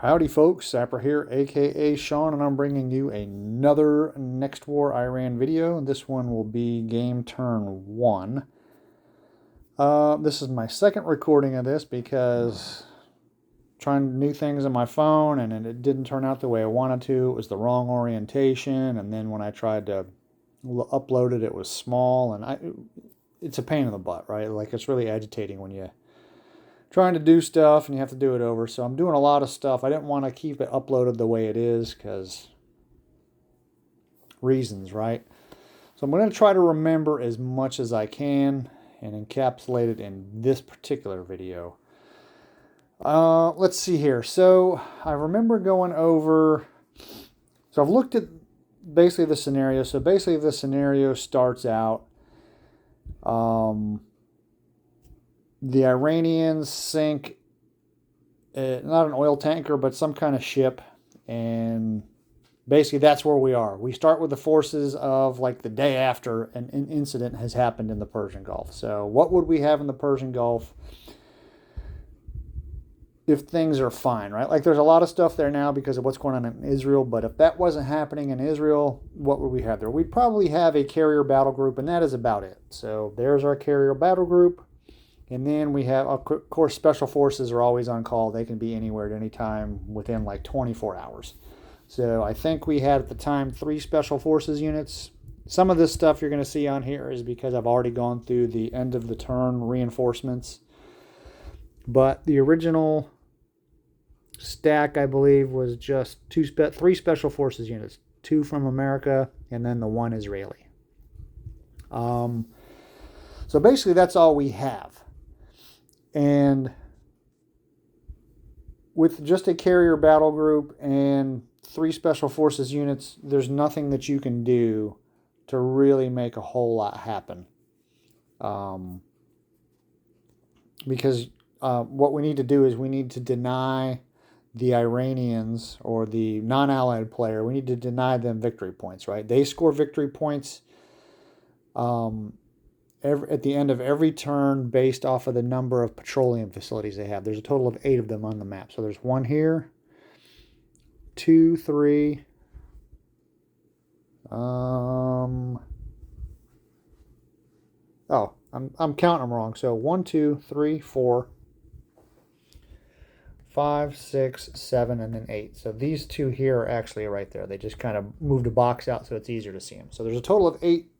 Howdy folks, Sapper here, aka Sean, and I'm bringing you another Next War Iran video. This one will be game turn 1. This is my second recording of this because trying new things on my phone and it didn't turn out the way I wanted to. It was the wrong orientation, and then when I tried to upload it, it was small, and it's a pain in the butt, right? Like, it's really agitating when you trying to do stuff and you have to do it over. So I'm doing a lot of stuff. I didn't want to keep it uploaded the way it is because reasons, right? So I'm going to try to remember as much as I can and encapsulate it in this particular video. Let's see here. So I remember going over, so I've looked at basically the scenario. So basically the scenario starts out, the Iranians sink, not an oil tanker, but some kind of ship. And basically that's where we are. We start with the forces of like the day after an incident has happened in the Persian Gulf. So what would we have in the Persian Gulf if things are fine, right? Like, there's a lot of stuff there now because of what's going on in Israel. But if that wasn't happening in Israel, what would we have there? We'd probably have a carrier battle group, and that is about it. So there's our carrier battle group. And then we have, of course, special forces are always on call. They can be anywhere at any time within like 24 hours. So I think we had at the time 3 special forces units. Some of this stuff you're going to see on here is because I've already gone through the end of the turn reinforcements. But the original stack, I believe, was just 3 special forces units. 2 from America and then the 1 Israeli. So basically that's all we have. And with just a carrier battle group and 3 special forces units, there's nothing that you can do to really make a whole lot happen. Because what we need to do is we need to deny the Iranians or the non-allied player, we need to deny them victory points, right? They score victory points at the end of every turn based off of the number of petroleum facilities they have. There's a total of 8 of them on the map. So there's 1 here, 2, 3. I'm counting them wrong. So 1, 2, 3, 4, 5, 6, 7, and then 8. So these 2 here are actually right there. They just kind of moved a box out so it's easier to see them. So there's a total of 8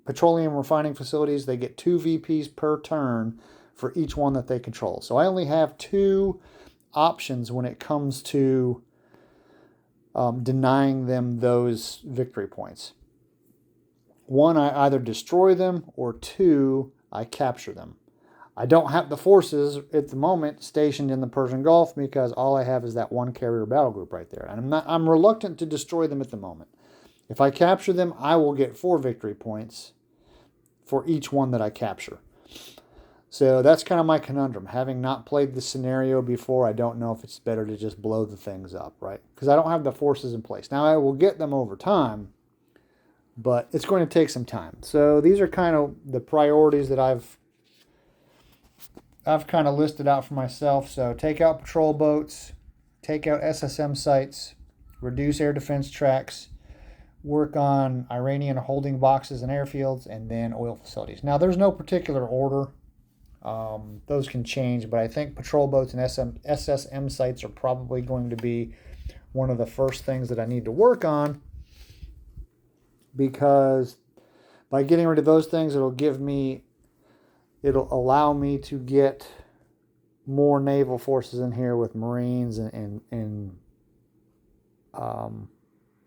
petroleum refining facilities. They get 2 VPs per turn for each one that they control. So I only have 2 options when it comes to denying them those victory points. 1, I either destroy them, or 2, I capture them. I don't have the forces at the moment stationed in the Persian Gulf because all I have is that 1 carrier battle group right there. And I'm reluctant to destroy them at the moment. If I capture them, I will get 4 victory points for each one that I capture. So that's kind of my conundrum. Having not played this scenario before, I don't know if it's better to just blow the things up, right? Because I don't have the forces in place. Now, I will get them over time, but it's going to take some time. So these are kind of the priorities that I've kind of listed out for myself. So take out patrol boats, take out SSM sites, reduce air defense tracks, work on Iranian holding boxes and airfields, and then oil facilities. Now, there's no particular order. Those can change, but I think patrol boats and SSM sites are probably going to be one of the first things that I need to work on, because by getting rid of those things, it'll allow me to get more naval forces in here with Marines and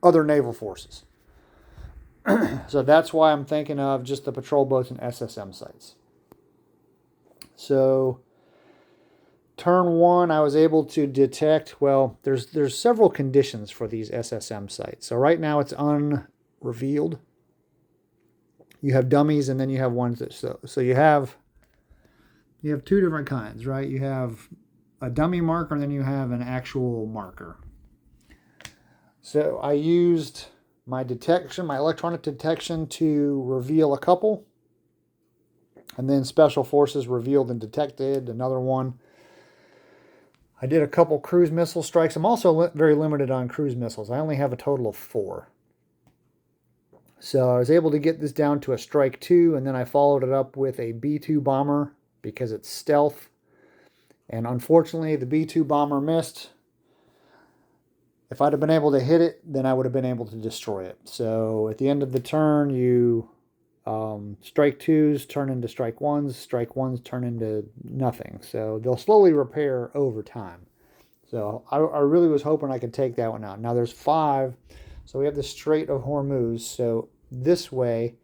other naval forces. So that's why I'm thinking of just the patrol boats and SSM sites. So turn 1, I was able to detect, well, there's several conditions for these SSM sites. So right now it's unrevealed. You have dummies, and then you have ones that, so you have 2 different kinds, right? You have a dummy marker, and then you have an actual marker. So I used my electronic detection to reveal a couple, and then special forces revealed and detected another one. I did a couple cruise missile strikes. I'm also very limited on cruise missiles. I only have a total of 4. So I was able to get this down to a strike 2, and then I followed it up with a B-2 bomber because it's stealth. And unfortunately, the B-2 bomber missed. If I'd have been able to hit it, then I would have been able to destroy it. So at the end of the turn, you strike 2s turn into strike 1s, strike 1s turn into nothing. So they'll slowly repair over time. So I really was hoping I could take that one out. Now there's 5. So we have the Strait of Hormuz. So this way,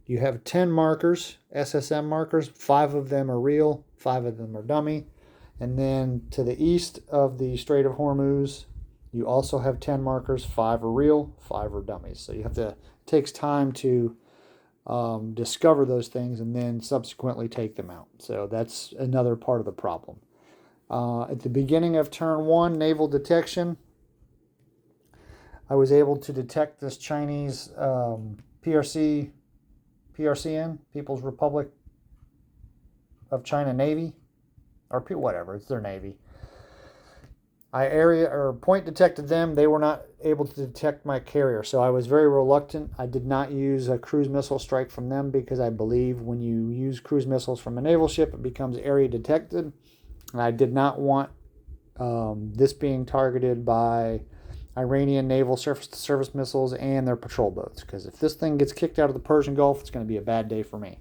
you have 10 markers, SSM markers. 5 of them are real, 5 of them are dummy. And then to the east of the Strait of Hormuz, you also have 10 markers. 5 are real, 5 are dummies. So you have to, it takes time to discover those things and then subsequently take them out. So that's another part of the problem. At the beginning of turn 1, naval detection, I was able to detect this Chinese PRCN, People's Republic of China Navy, or whatever, it's their Navy. I point detected them. They were not able to detect my carrier, so I was very reluctant. I did not use a cruise missile strike from them because I believe when you use cruise missiles from a naval ship, it becomes area detected. And I did not want this being targeted by Iranian naval surface missiles and their patrol boats, because if this thing gets kicked out of the Persian Gulf, it's going to be a bad day for me.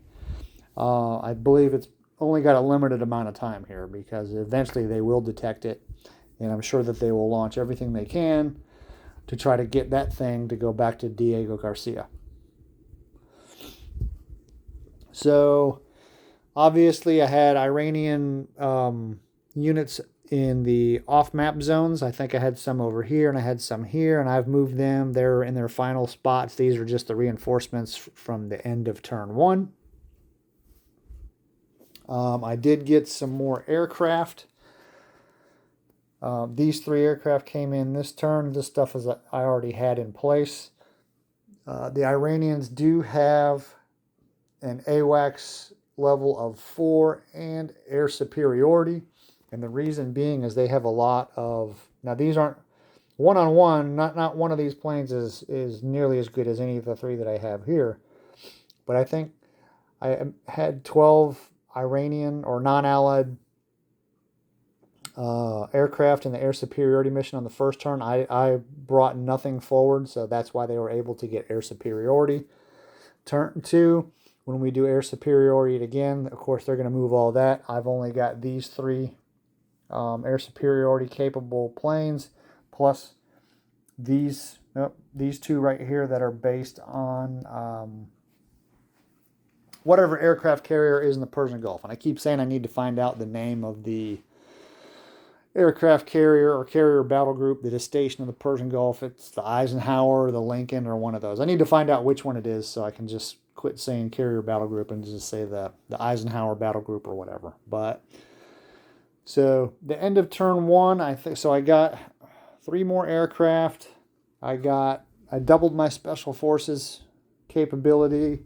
I believe it's only got a limited amount of time here because eventually they will detect it, and I'm sure that they will launch everything they can to try to get that thing to go back to Diego Garcia. So obviously I had Iranian units in the off-map zones. I think I had some over here and I had some here, and I've moved them. They're in their final spots. These are just the reinforcements from the end of turn 1. I did get some more aircraft. These 3 aircraft came in this turn. This stuff is I already had in place. The Iranians do have an AWACS level of 4 and air superiority. And the reason being is they have a lot of, now these aren't one-on-one, not one of these planes is nearly as good as any of the 3 that I have here. But I think I had 12 Iranian or non-allied aircraft in the air superiority mission on the first turn. I brought nothing forward, so that's why they were able to get air superiority. Turn 2, when we do air superiority again, of course they're going to move all that. I've only got these 3 air superiority capable planes, plus these 2 right here that are based on whatever aircraft carrier is in the Persian Gulf. And I keep saying I need to find out the name of the aircraft carrier or carrier battle group that is stationed in the Persian Gulf. It's the Eisenhower, the Lincoln, or one of those. I need to find out which one it is so I can just quit saying carrier battle group and just say the Eisenhower battle group or whatever. But so the end of turn 1, I think so. I got 3 more aircraft. I doubled my special forces capability.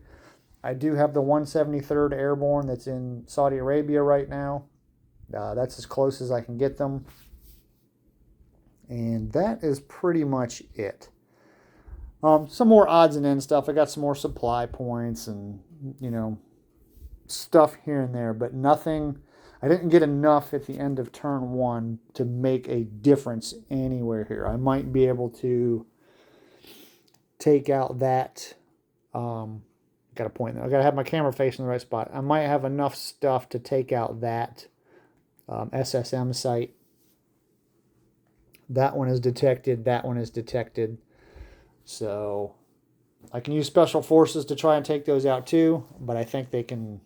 I do have the 173rd Airborne that's in Saudi Arabia right now. That's as close as I can get them. And that is pretty much it. Some more odds and ends stuff. I got some more supply points and, stuff here and there, but nothing. I didn't get enough at the end of turn 1 to make a difference anywhere here. I might be able to take out that. Got to point. I got to have my camera facing the right spot. I might have enough stuff to take out that SSM site. That one is detected. That one is detected. So I can use special forces to try and take those out too, but I think they can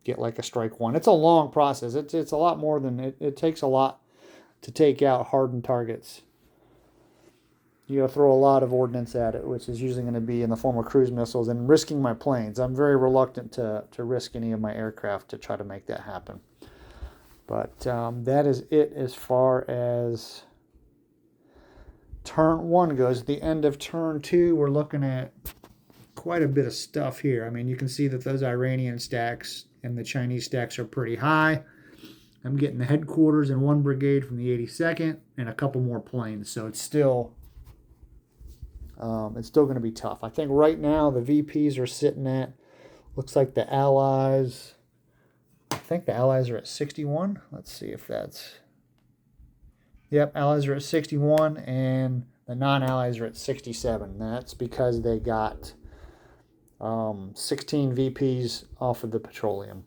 get like a strike 1. It's a long process. It's a lot more than it takes a lot to take out hardened targets. You got to throw a lot of ordnance at it, which is usually going to be in the form of cruise missiles and risking my planes. I'm very reluctant to risk any of my aircraft to try to make that happen. But that is it as far as turn 1 goes. At the end of turn 2, we're looking at quite a bit of stuff here. I mean, you can see that those Iranian stacks and the Chinese stacks are pretty high. I'm getting the headquarters and one brigade from the 82nd and a couple more planes. So it's still going to be tough. I think right now the VPs are sitting at, looks like the Allies, I think the Allies are at 61. Let's see if that's, yep, Allies are at 61 and the non-Allies are at 67. That's because they got 16 VPs off of the petroleum.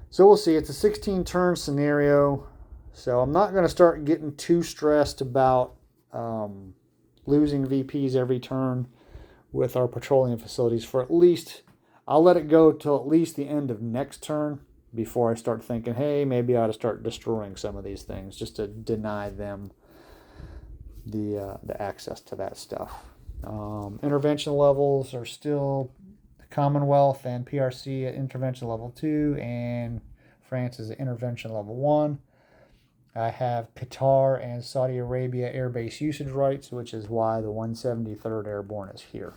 So we'll see. It's a 16 turn scenario. So I'm not going to start getting too stressed about losing VPs every turn with our petroleum facilities for at least, I'll let it go till at least the end of next turn before I start thinking, hey, maybe I ought to start destroying some of these things just to deny them the access to that stuff. Intervention levels are still Commonwealth and PRC at intervention level 2, and France is at intervention level 1. I have Qatar and Saudi Arabia air base usage rights, which is why the 173rd Airborne is here.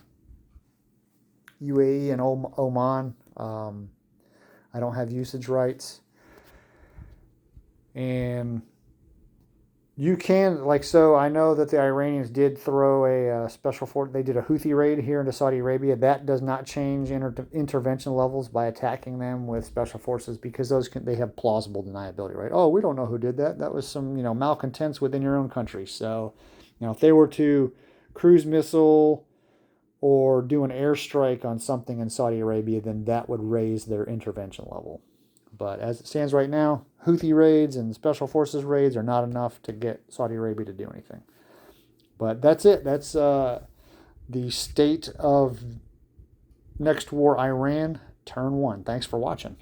UAE and Oman, I don't have usage rights. And you can, like, so I know that the Iranians did throw a special force. They did a Houthi raid here into Saudi Arabia. That does not change intervention levels by attacking them with special forces, because they have plausible deniability, right? Oh, we don't know who did that. That was some, malcontents within your own country. So, if they were to cruise missile or do an airstrike on something in Saudi Arabia, then that would raise their intervention level. But as it stands right now, Houthi raids and special forces raids are not enough to get Saudi Arabia to do anything. But that's it. That's the state of next war Iran, turn 1. Thanks for watching.